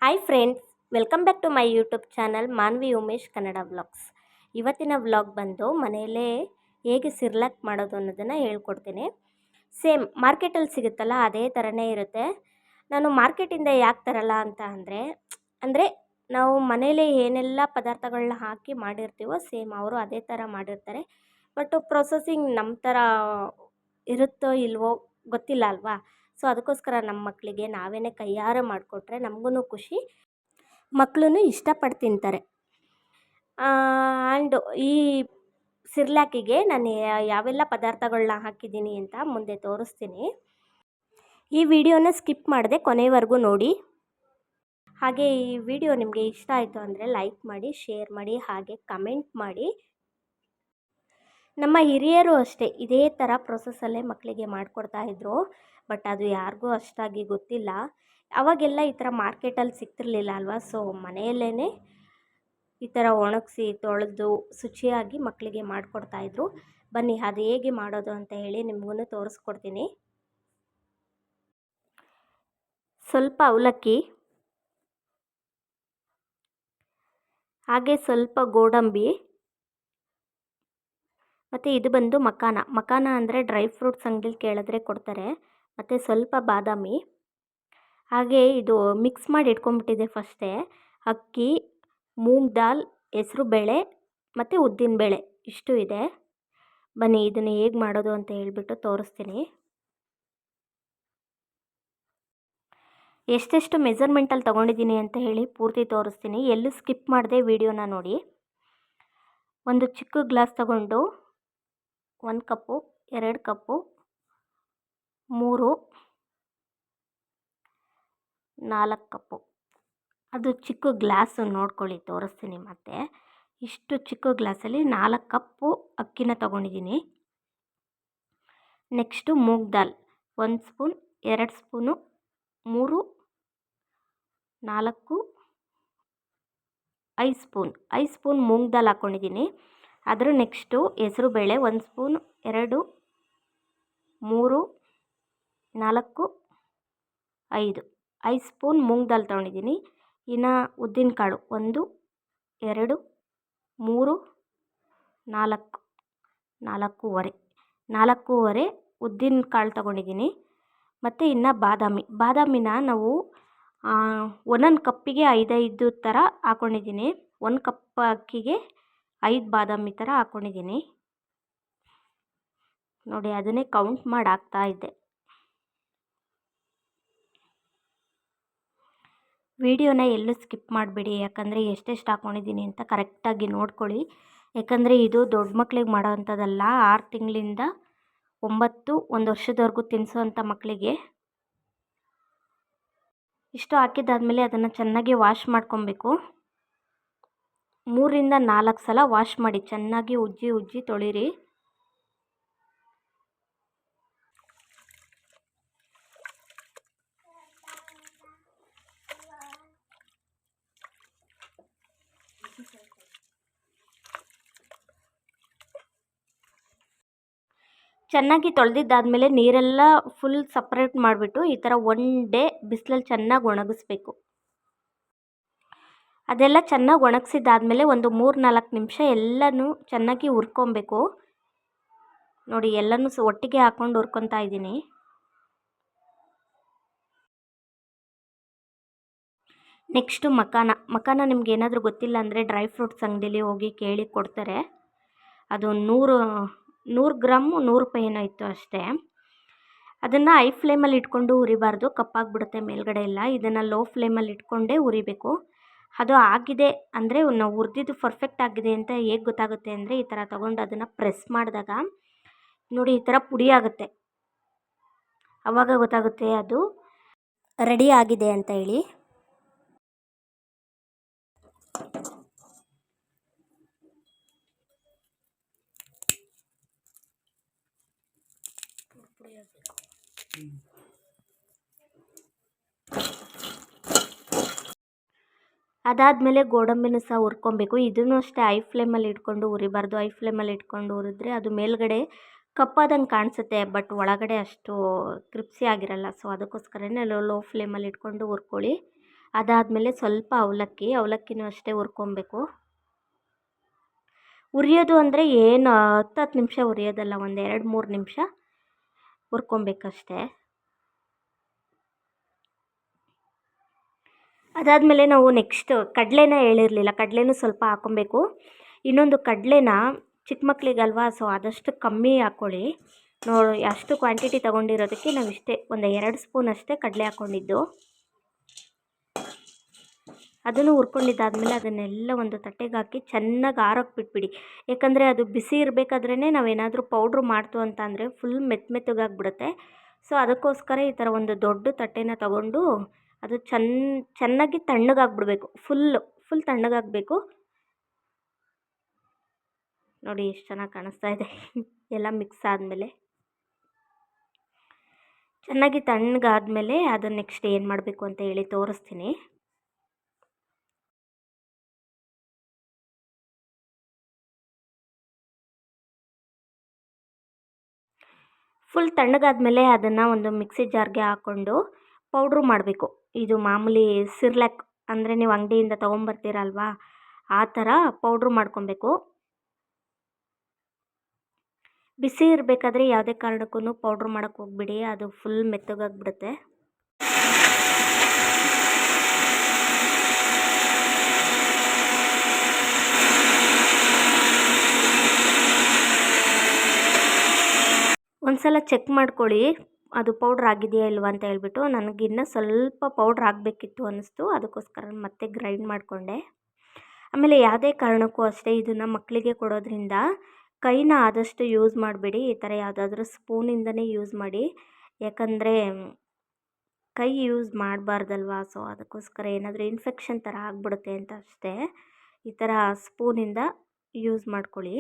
Hi friends, welcome back to my YouTube channel Manvi Umesh Kannada vlogs. ಇವತ್ತಿನ vlog ಬಂದು ಮನೆಯಲ್ಲೇ ಹೇಗೆ ಸಿರ್ಲಾಕ್ ಮಾಡೋದು ಅನ್ನೋದನ್ನು ಹೇಳ್ಕೊಡ್ತೀನಿ. ಸೇಮ್ ಮಾರ್ಕೆಟಲ್ಲಿ ಸಿಗುತ್ತಲ್ಲ ಅದೇ ಥರನೇ ಇರುತ್ತೆ. ನಾನು ಮಾರ್ಕೆಟಿಂದ ಯಾಕೆ ತರಲ್ಲ ಅಂತ ಅಂದರೆ ನಾವು ಮನೇಲಿ ಏನೆಲ್ಲ ಪದಾರ್ಥಗಳನ್ನ ಹಾಕಿ ಮಾಡಿರ್ತೀವೋ ಸೇಮ್ ಅವರು ಅದೇ ಥರ ಮಾಡಿರ್ತಾರೆ. ಬಟ್ ಪ್ರೊಸೆಸಿಂಗ್ ನಮ್ಮ ಥರ ಇರುತ್ತೋ ಇಲ್ವೋ ಗೊತ್ತಿಲ್ಲ ಅಲ್ವಾ. ಸೊ ಅದಕ್ಕೋಸ್ಕರ ನಮ್ಮ ಮಕ್ಕಳಿಗೆ ನಾವೇ ಕೈಯಾರೆ ಮಾಡಿಕೊಟ್ರೆ ನಮಗೂ ಖುಷಿ, ಮಕ್ಕಳು ಇಷ್ಟಪಟ್ಟು ತಿಂತಾರೆ. ಆ್ಯಂಡ್ ಈ ಸಿರ್ಲಾಕಿಗೆ ನಾನು ಯಾವೆಲ್ಲ ಪದಾರ್ಥಗಳನ್ನ ಹಾಕಿದ್ದೀನಿ ಅಂತ ಮುಂದೆ ತೋರಿಸ್ತೀನಿ. ಈ ವಿಡಿಯೋನ ಸ್ಕಿಪ್ ಮಾಡದೆ ಕೊನೆವರೆಗೂ ನೋಡಿ. ಹಾಗೆ ಈ ವಿಡಿಯೋ ನಿಮಗೆ ಇಷ್ಟ ಆಯಿತು ಅಂದರೆ ಲೈಕ್ ಮಾಡಿ, ಶೇರ್ ಮಾಡಿ, ಹಾಗೆ ಕಮೆಂಟ್ ಮಾಡಿ. ನಮ್ಮ ಹಿರಿಯರು ಅಷ್ಟೇ ಇದೇ ಥರ ಪ್ರೊಸೆಸ್ಸಲ್ಲೇ ಮಕ್ಕಳಿಗೆ ಮಾಡಿಕೊಡ್ತಾಯಿದ್ರು. ಬಟ್ ಅದು ಯಾರಿಗೂ ಅಷ್ಟಾಗಿ ಗೊತ್ತಿಲ್ಲ. ಅವಾಗೆಲ್ಲ ಈ ಥರ ಮಾರ್ಕೆಟಲ್ಲಿ ಸಿಗ್ತಿರ್ಲಿಲ್ಲ ಅಲ್ವಾ. ಸೊ ಮನೆಯಲ್ಲೇ ಈ ಥರ ಒಣಗಿಸಿ ತೊಳೆದು ಶುಚಿಯಾಗಿ ಮಕ್ಕಳಿಗೆ ಮಾಡಿಕೊಡ್ತಾಯಿದ್ರು. ಬನ್ನಿ ಅದು ಹೇಗೆ ಮಾಡೋದು ಅಂತ ಹೇಳಿ ನಿಮಗೂ ತೋರಿಸ್ಕೊಡ್ತೀನಿ. ಸ್ವಲ್ಪ ಅವಲಕ್ಕಿ, ಹಾಗೆ ಸ್ವಲ್ಪ ಗೋಡಂಬಿ, ಮತ್ತು ಇದು ಬಂದು ಮಕಾನ ಅಂದರೆ ಡ್ರೈ ಫ್ರೂಟ್ಸ್ ಅಂಗಡಿಲಿ ಕೇಳಿದ್ರೆ ಕೊಡ್ತಾರೆ. ಮತ್ತು ಸ್ವಲ್ಪ ಬಾದಾಮಿ, ಹಾಗೆ ಇದು ಮಿಕ್ಸ್ ಮಾಡಿ ಇಟ್ಕೊಂಡ್ಬಿಟ್ಟಿದೆ ಫಸ್ಟೇ. ಅಕ್ಕಿ, ಮೂಂಗ್ ದಾಲ್, ಹೆಸರು ಬೇಳೆ ಮತ್ತು ಉದ್ದಿನ ಬೇಳೆ ಇಷ್ಟು ಇದೆ. ಬನ್ನಿ ಇದನ್ನು ಹೇಗೆ ಮಾಡೋದು ಅಂತ ಹೇಳ್ಬಿಟ್ಟು ತೋರಿಸ್ತೀನಿ. ಎಷ್ಟೆಷ್ಟು ಮೆಜರ್ಮೆಂಟಲ್ಲಿ ತೊಗೊಂಡಿದ್ದೀನಿ ಅಂತ ಹೇಳಿ ಪೂರ್ತಿ ತೋರಿಸ್ತೀನಿ. ಎಲ್ಲೂ ಸ್ಕಿಪ್ ಮಾಡದೆ ವಿಡಿಯೋನ ನೋಡಿ. ಒಂದು ಚಿಕ್ಕ ಗ್ಲಾಸ್ ತಗೊಂಡು 1 ಕಪ್ಪು, 2 ಕಪ್ಪು, 3, 4 ಕಪ್ಪು, ಅದು ಚಿಕ್ಕ ಗ್ಲಾಸು ನೋಡ್ಕೊಳ್ಳಿ, ತೋರಿಸ್ತೀನಿ ಮತ್ತೆ. ಇಷ್ಟು ಚಿಕ್ಕ ಗ್ಲಾಸಲ್ಲಿ 4 ಕಪ್ಪು ಅಕ್ಕಿನ ತೊಗೊಂಡಿದ್ದೀನಿ. ನೆಕ್ಸ್ಟು ಮೂಂಗ್ ದಾಲ್ 1 ಸ್ಪೂನ್, 2 ಸ್ಪೂನು, 3, 4, 5 ಸ್ಪೂನ್ ಮೂಂಗ್ ದಾಲ್ ಹಾಕ್ಕೊಂಡಿದ್ದೀನಿ. ಅದರ ನೆಕ್ಸ್ಟು ಹೆಸರು ಬೇಳೆ 1 ಸ್ಪೂನ್, 2, 3, 4, 5 ಸ್ಪೂನ್ ಮೂಂಗ್ ದಾಲ್ ತೊಗೊಂಡಿದ್ದೀನಿ. ಇನ್ನು ಉದ್ದಿನ ಕಾಳು 1, 2, 3, 4, 4.5 ಉದ್ದಿನ ಕಾಳು ತೊಗೊಂಡಿದ್ದೀನಿ. ಮತ್ತು ಇನ್ನು ಬಾದಾಮಿನ ನಾವು ಒಂದೊಂದು ಕಪ್ಪಿಗೆ 5 ಥರ ಹಾಕ್ಕೊಂಡಿದ್ದೀನಿ. 1 ಕಪ್ ಅಕ್ಕಿಗೆ 5 ಬಾದಾಮಿ ಥರ ಹಾಕ್ಕೊಂಡಿದ್ದೀನಿ ನೋಡಿ. ಅದನ್ನೇ ಕೌಂಟ್ ಮಾಡಿ ಹಾಕ್ತಾಯಿದ್ದೆ. ವಿಡಿಯೋನ ಎಲ್ಲೂ ಸ್ಕಿಪ್ ಮಾಡಬೇಡಿ, ಯಾಕಂದರೆ ಎಷ್ಟೆಷ್ಟು ಹಾಕ್ಕೊಂಡಿದ್ದೀನಿ ಅಂತ ಕರೆಕ್ಟಾಗಿ ನೋಡ್ಕೊಳ್ಳಿ. ಯಾಕಂದರೆ ಇದು ದೊಡ್ಡ ಮಕ್ಳಿಗೆ ಮಾಡೋ ಅಂಥದ್ದಲ್ಲ. 6 ತಿಂಗಳಿಂದ 9, 1 ವರ್ಷದವರೆಗೂ ತಿನ್ನಿಸೋವಂಥ ಮಕ್ಕಳಿಗೆ. ಇಷ್ಟು ಹಾಕಿದ್ದಾದಮೇಲೆ ಅದನ್ನು ಚೆನ್ನಾಗಿ ವಾಶ್ ಮಾಡ್ಕೊಬೇಕು. 3 ರಿಂದ 4 ಸಲ ವಾಶ್ ಮಾಡಿ ಚೆನ್ನಾಗಿ ಉಜ್ಜಿ ತೊಳಿರಿ. ಚೆನ್ನಾಗಿ ತೊಳೆದಿದ್ದಾದಮೇಲೆ ನೀರೆಲ್ಲ ಫುಲ್ ಸಪ್ರೇಟ್ ಮಾಡಿಬಿಟ್ಟು ಈ ಥರ 1 ಡೇ ಬಿಸಿಲಲ್ಲಿ ಚೆನ್ನಾಗಿ ಒಣಗಿಸ್ಬೇಕು. ಅದೆಲ್ಲ ಚೆನ್ನಾಗಿ ಒಣಗಿಸಿದ್ದಾದಮೇಲೆ ಒಂದು 3-4 ನಿಮಿಷ ಎಲ್ಲನೂ ಚೆನ್ನಾಗಿ ಹುರ್ಕೊಬೇಕು ನೋಡಿ. ಎಲ್ಲನೂ ಒಟ್ಟಿಗೆ ಹಾಕ್ಕೊಂಡು ಹುರ್ಕೊತಾ ಇದ್ದೀನಿ. ನೆಕ್ಸ್ಟು ಮಕಾನ ನಿಮ್ಗೆ ಏನಾದರೂ ಗೊತ್ತಿಲ್ಲ ಅಂದರೆ ಡ್ರೈ ಫ್ರೂಟ್ಸ್ ಅಂಗಡಿಲಿ ಹೋಗಿ ಕೇಳಿ ಕೊಡ್ತಾರೆ. ಅದು 100 ಗ್ರಾಮು 100 ರೂಪಾಯಿ ಏನೋ ಇತ್ತು ಅಷ್ಟೇ. ಅದನ್ನು ಹೈ ಫ್ಲೇಮಲ್ಲಿ ಇಟ್ಕೊಂಡು ಹುರಿಬಾರ್ದು, ಕಪ್ಪಾಗಿಬಿಡುತ್ತೆ ಮೇಲ್ಗಡೆ ಎಲ್ಲ. ಇದನ್ನು ಲೋ ಫ್ಲೇಮಲ್ಲಿ ಇಟ್ಕೊಂಡೇ ಹುರಿಬೇಕು. ಅದು ಆಗಿದೆ ಅಂದರೆ ನಾವು ಹುರಿದಿದ್ದು ಪರ್ಫೆಕ್ಟ್ ಆಗಿದೆ ಅಂತ ಹೇಗೆ ಗೊತ್ತಾಗುತ್ತೆ ಅಂದರೆ ಈ ಥರ ತೊಗೊಂಡು ಅದನ್ನು ಪ್ರೆಸ್ ಮಾಡಿದಾಗ ನೋಡಿ ಈ ಥರ ಪುಡಿ ಆಗುತ್ತೆ. ಆವಾಗ ಗೊತ್ತಾಗುತ್ತೆ ಅದು ರೆಡಿ ಆಗಿದೆ ಅಂತ ಹೇಳಿ. ಅದಾದಮೇಲೆ ಗೋಡಂಬಿನೂ ಸಹ ಹುರ್ಕೊಬೇಕು. ಇದನ್ನು ಅಷ್ಟೇ ಹೈ ಫ್ಲೇಮಲ್ಲಿ ಇಟ್ಕೊಂಡು ಹುರಿಬಾರ್ದು. ಹೈ ಫ್ಲೇಮಲ್ಲಿ ಇಟ್ಕೊಂಡು ಹುರಿದ್ರೆ ಅದು ಮೇಲ್ಗಡೆ ಕಪ್ಪಾದಂಗೆ ಕಾಣಿಸುತ್ತೆ, ಬಟ್ ಒಳಗಡೆ ಅಷ್ಟು ಕ್ರಿಪ್ಸಿ ಆಗಿರಲ್ಲ. ಸೊ ಅದಕ್ಕೋಸ್ಕರನೇ ಲೋ ಫ್ಲೇಮಲ್ಲಿ ಇಟ್ಕೊಂಡು ಹುರ್ಕೊಳ್ಳಿ. ಅದಾದಮೇಲೆ ಸ್ವಲ್ಪ ಅವಲಕ್ಕಿನೂ ಅಷ್ಟೇ ಹುರ್ಕೊಬೇಕು. ಹುರಿಯೋದು ಅಂದರೆ ಏನು 10 ನಿಮಿಷ ಹುರಿಯೋದಲ್ಲ, ಒಂದು 2-3 ನಿಮಿಷ ಹುರ್ಕೊಬೇಕಷ್ಟೆ. ಅದಾದಮೇಲೆ ನಾವು ನೆಕ್ಸ್ಟ್ ಕಡಲೆನ ಹೇಳಿರಲಿಲ್ಲ, ಕಡಲೆನೂ ಸ್ವಲ್ಪ ಹಾಕ್ಕೊಬೇಕು. ಇನ್ನೊಂದು ಕಡಲೆನ ಚಿಕ್ಕ ಮಕ್ಕಳಿಗಲ್ವಾ, ಸೊ ಆದಷ್ಟು ಕಮ್ಮಿ ಹಾಕ್ಕೊಳ್ಳಿ. ನೋಡಿ, ಅಷ್ಟು ಕ್ವಾಂಟಿಟಿ ತೊಗೊಂಡಿರೋದಕ್ಕೆ ನಾವು ಇಷ್ಟೇ ಒಂದು 2 ಸ್ಪೂನ್ ಅಷ್ಟೇ ಕಡಲೆ ಹಾಕ್ಕೊಂಡಿದ್ದು. ಅದನ್ನು ಹುರ್ಕೊಂಡಿದ್ದಾದಮೇಲೆ ಅದನ್ನೆಲ್ಲ ಒಂದು ತಟ್ಟೆಗೆ ಹಾಕಿ ಚೆನ್ನಾಗಿ ಆರೋಕ್ಕೆ ಬಿಟ್ಬಿಡಿ. ಯಾಕಂದರೆ ಅದು ಬಿಸಿ ಇರಬೇಕಾದ್ರೇ ನಾವೇನಾದರೂ ಪೌಡ್ರ್ ಮಾಡ್ತು ಅಂತ ಅಂದರೆ ಫುಲ್ ಮೆತ್ತಗಾಗ್ಬಿಡುತ್ತೆ. ಸೊ ಅದಕ್ಕೋಸ್ಕರ ಈ ಥರ ಒಂದು ದೊಡ್ಡ ತಟ್ಟೆನ ತೊಗೊಂಡು ಅದು ಚೆನ್ನಾಗಿ ತಣ್ಣಗಾಗ್ಬಿಡ್ಬೇಕು. ಫುಲ್ ತಣ್ಣಗಾಗಬೇಕು. ನೋಡಿ ಎಷ್ಟು ಚೆನ್ನಾಗಿ ಕಾಣಿಸ್ತಾ ಇದೆ. ಎಲ್ಲ ಮಿಕ್ಸ್ ಆದಮೇಲೆ ಚೆನ್ನಾಗಿ ತಣ್ಣಗಾದ್ಮೇಲೆ ಅದನ್ನು ನೆಕ್ಸ್ಟ್ ಏನು ಮಾಡಬೇಕು ಅಂತ ಹೇಳಿ ತೋರಿಸ್ತೀನಿ. ಫುಲ್ ತಣ್ಣಗಾದ್ಮೇಲೆ ಅದನ್ನು ಒಂದು ಮಿಕ್ಸಿ ಜಾರ್ಗೆ ಹಾಕ್ಕೊಂಡು ಪೌಡ್ರು ಮಾಡಬೇಕು. ಇದು ಮಾಮೂಲಿ ಸಿರ್ಲಾಕ್ ಅಂದರೆ ನೀವು ಅಂಗಡಿಯಿಂದ ತೊಗೊಂಬರ್ತೀರಲ್ವಾ, ಆ ಥರ ಪೌಡ್ರು ಮಾಡ್ಕೊಬೇಕು. ಬಿಸಿ ಇರಬೇಕಾದ್ರೆ ಯಾವುದೇ ಕಾರಣಕ್ಕೂ ಪೌಡ್ರ್ ಮಾಡೋಕ್ಕೆ ಹೋಗ್ಬಿಡಿ, ಅದು ಫುಲ್ ಮೆತ್ತಗಾಗ್ಬಿಡುತ್ತೆ. ಒಂದ್ಸಲ ಚೆಕ್ ಮಾಡ್ಕೊಳ್ಳಿ ಅದು ಪೌಡ್ರ್ ಆಗಿದೆಯಾ ಇಲ್ವಾ ಅಂತ ಹೇಳ್ಬಿಟ್ಟು. ನನಗಿನ್ನೂ ಸ್ವಲ್ಪ ಪೌಡ್ರ್ ಆಗಬೇಕಿತ್ತು ಅನ್ನಿಸ್ತು, ಅದಕ್ಕೋಸ್ಕರ ಮತ್ತೆ ಗ್ರೈಂಡ್ ಮಾಡಿಕೊಂಡೆ. ಆಮೇಲೆ ಯಾವುದೇ ಕಾರಣಕ್ಕೂ ಅಷ್ಟೇ ಇದನ್ನು ಮಕ್ಕಳಿಗೆ ಕೊಡೋದ್ರಿಂದ ಕೈನ ಆದಷ್ಟು ಯೂಸ್ ಮಾಡಬೇಡಿ. ಈ ಥರ ಯಾವುದಾದ್ರೂ ಸ್ಪೂನಿಂದನೇ ಯೂಸ್ ಮಾಡಿ, ಯಾಕಂದರೆ ಕೈ ಯೂಸ್ ಮಾಡಬಾರ್ದಲ್ವಾ. ಸೊ ಅದಕ್ಕೋಸ್ಕರ ಏನಾದರೂ ಇನ್ಫೆಕ್ಷನ್ ಥರ ಆಗಿಬಿಡುತ್ತೆ ಅಂತ ಅಷ್ಟೇ. ಈ ಥರ ಸ್ಪೂನಿಂದ ಯೂಸ್ ಮಾಡ್ಕೊಳ್ಳಿ.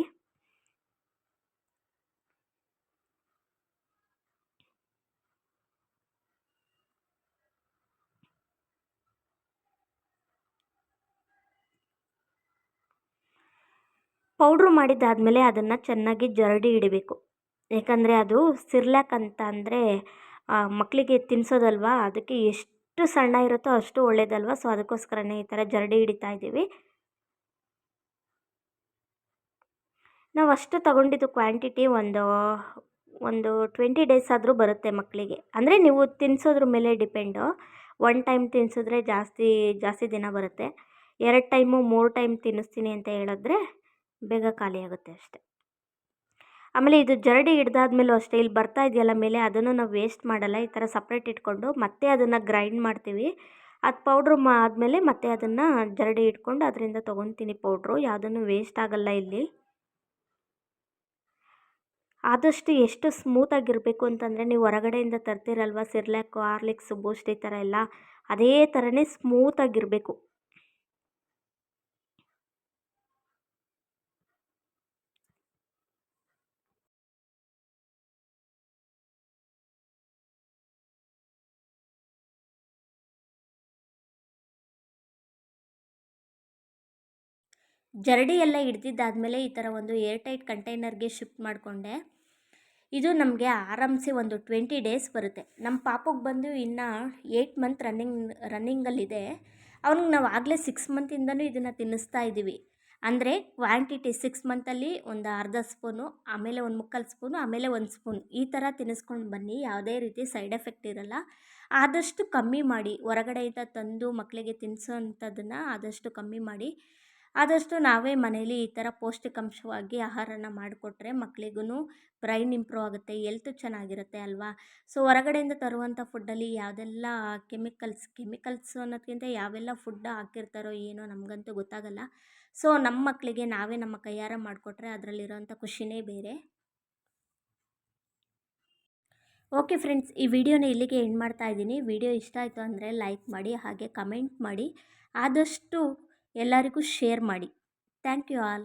ಪೌಡ್ರು ಮಾಡಿದ್ದಾದಮೇಲೆ ಅದನ್ನು ಚೆನ್ನಾಗಿ ಜರಡಿ ಹಿಡಿಬೇಕು. ಯಾಕಂದರೆ ಅದು ಸಿರ್ಲಾಕ್ ಅಂತ ಅಂದರೆ ಮಕ್ಕಳಿಗೆ ತಿನ್ನಿಸೋದಲ್ವಾ, ಅದಕ್ಕೆ ಎಷ್ಟು ಸಣ್ಣ ಇರುತ್ತೋ ಅಷ್ಟು ಒಳ್ಳೇದಲ್ವ. ಸೊ ಅದಕ್ಕೋಸ್ಕರನೇ ಈ ಥರ ಜರಡಿ ಹಿಡಿತಾ ಇದ್ದೀವಿ. ನಾವು ಅಷ್ಟು ತಗೊಂಡಿದ್ದು ಕ್ವಾಂಟಿಟಿ ಒಂದು 20 ಡೇಸ್ ಆದರೂ ಬರುತ್ತೆ ಮಕ್ಕಳಿಗೆ. ಅಂದರೆ ನೀವು ತಿನ್ನಿಸೋದ್ರ ಮೇಲೆ ಡಿಪೆಂಡು. 1 ಟೈಮ್ ತಿನ್ನಿಸಿದ್ರೆ ಜಾಸ್ತಿ ದಿನ ಬರುತ್ತೆ. 2 ಟೈಮು 3 ಟೈಮ್ ತಿನ್ನಿಸ್ತೀನಿ ಅಂತ ಹೇಳಿದ್ರೆ ಬೇಗ ಖಾಲಿ ಆಗುತ್ತೆ ಅಷ್ಟೆ. ಆಮೇಲೆ ಇದು ಜರಡಿ ಹಿಡ್ದಾದ್ಮೇಲೂ ಅಷ್ಟೇ, ಇಲ್ಲಿ ಬರ್ತಾ ಇದೆಯಲ್ಲ ಮೇಲೆ, ಅದನ್ನು ನಾವು ವೇಸ್ಟ್ ಮಾಡಲ್ಲ. ಈ ಥರ ಸಪ್ರೇಟ್ ಇಟ್ಕೊಂಡು ಮತ್ತೆ ಅದನ್ನು ಗ್ರೈಂಡ್ ಮಾಡ್ತೀವಿ. ಅದು ಪೌಡ್ರು ಆದಮೇಲೆ ಮತ್ತೆ ಅದನ್ನು ಜರಡಿ ಇಟ್ಕೊಂಡು ಅದರಿಂದ ತೊಗೊತೀನಿ ಪೌಡ್ರು. ಯಾವುದನ್ನು ವೇಸ್ಟ್ ಆಗಲ್ಲ ಇಲ್ಲಿ. ಆದಷ್ಟು ಎಷ್ಟು ಸ್ಮೂತಾಗಿರಬೇಕು ಅಂತಂದರೆ, ನೀವು ಹೊರಗಡೆಯಿಂದ ತರ್ತೀರಲ್ವ ಸಿರ್ಲಾಕು, ಹಾರ್ಲಿಕ್ಸು, ಬೂಸ್ಟ್ ಈ ಥರ ಎಲ್ಲ, ಅದೇ ಥರನೇ ಸ್ಮೂತಾಗಿರಬೇಕು. ಜರಡಿ ಎಲ್ಲ ಹಿಡ್ದಿದ್ದಾದಮೇಲೆ ಈ ಥರ ಒಂದು ಏರ್ಟೈಟ್ ಕಂಟೈನರ್ಗೆ ಶಿಫ್ಟ್ ಮಾಡಿಕೊಂಡೆ. ಇದು ನಮಗೆ ಆರಾಮ್ಸೆ ಒಂದು 20 ಡೇಸ್ ಬರುತ್ತೆ. ನಮ್ಮ ಪಾಪಗೆ ಬಂದು ಇನ್ನು 8 ಮಂತ್ ರನ್ನಿಂಗಲ್ಲಿದೆ. ಅವ್ನಿಗೆ ನಾವು ಆಗಲೇ 6 ಮಂತಿಂದನೂ ಇದನ್ನು ತಿನ್ನಿಸ್ತಾ ಇದ್ದೀವಿ. ಅಂದರೆ ಕ್ವಾಂಟಿಟಿ 6 ಮಂತಲ್ಲಿ ಒಂದು ಅರ್ಧ ಸ್ಪೂನು, ಆಮೇಲೆ ಒಂದು ಮುಕ್ಕಾಲು ಸ್ಪೂನು, ಆಮೇಲೆ 1 ಸ್ಪೂನ್, ಈ ಥರ ತಿನ್ನಿಸ್ಕೊಂಡು ಬನ್ನಿ. ಯಾವುದೇ ರೀತಿ ಸೈಡ್ ಎಫೆಕ್ಟ್ ಇರಲ್ಲ. ಆದಷ್ಟು ಕಮ್ಮಿ ಮಾಡಿ, ಹೊರಗಡೆಯಿಂದ ತಂದು ಮಕ್ಕಳಿಗೆ ತಿನ್ನಿಸೋ ಅಂಥದ್ದನ್ನು ಆದಷ್ಟು ಕಮ್ಮಿ ಮಾಡಿ. ಆದಷ್ಟು ನಾವೇ ಮನೇಲಿ ಈ ಥರ ಪೌಷ್ಟಿಕಾಂಶವಾಗಿ ಆಹಾರನ ಮಾಡಿಕೊಟ್ರೆ ಮಕ್ಕಳಿಗೂ ಬ್ರೈನ್ ಇಂಪ್ರೂವ್ ಆಗುತ್ತೆ, ಹೆಲ್ತು ಚೆನ್ನಾಗಿರುತ್ತೆ ಅಲ್ವಾ. ಸೊ ಹೊರಗಡೆಯಿಂದ ತರುವಂಥ ಫುಡ್ಡಲ್ಲಿ ಯಾವುದೆಲ್ಲ ಕೆಮಿಕಲ್ಸ್ ಅನ್ನೋದಕ್ಕಿಂತ ಯಾವೆಲ್ಲ ಫುಡ್ ಹಾಕಿರ್ತಾರೋ ಏನೋ ನಮಗಂತೂ ಗೊತ್ತಾಗಲ್ಲ. ಸೊ ನಮ್ಮ ಮಕ್ಕಳಿಗೆ ನಾವೇ ನಮ್ಮ ಕೈಯಾರ ಮಾಡಿಕೊಟ್ರೆ ಅದರಲ್ಲಿರೋಂಥ ಖುಷಿನೇ ಬೇರೆ. ಓಕೆ ಫ್ರೆಂಡ್ಸ್, ಈ ವಿಡಿಯೋನ ಇಲ್ಲಿಗೆ ಎಂಡ್ ಮಾಡ್ತಾ ಇದ್ದೀನಿ. ವಿಡಿಯೋ ಇಷ್ಟ ಆಯಿತು ಅಂದರೆ ಲೈಕ್ ಮಾಡಿ, ಹಾಗೆ ಕಮೆಂಟ್ ಮಾಡಿ, ಆದಷ್ಟು ಎಲ್ಲರಿಗೂ ಶೇರ್ ಮಾಡಿ. Thank you all.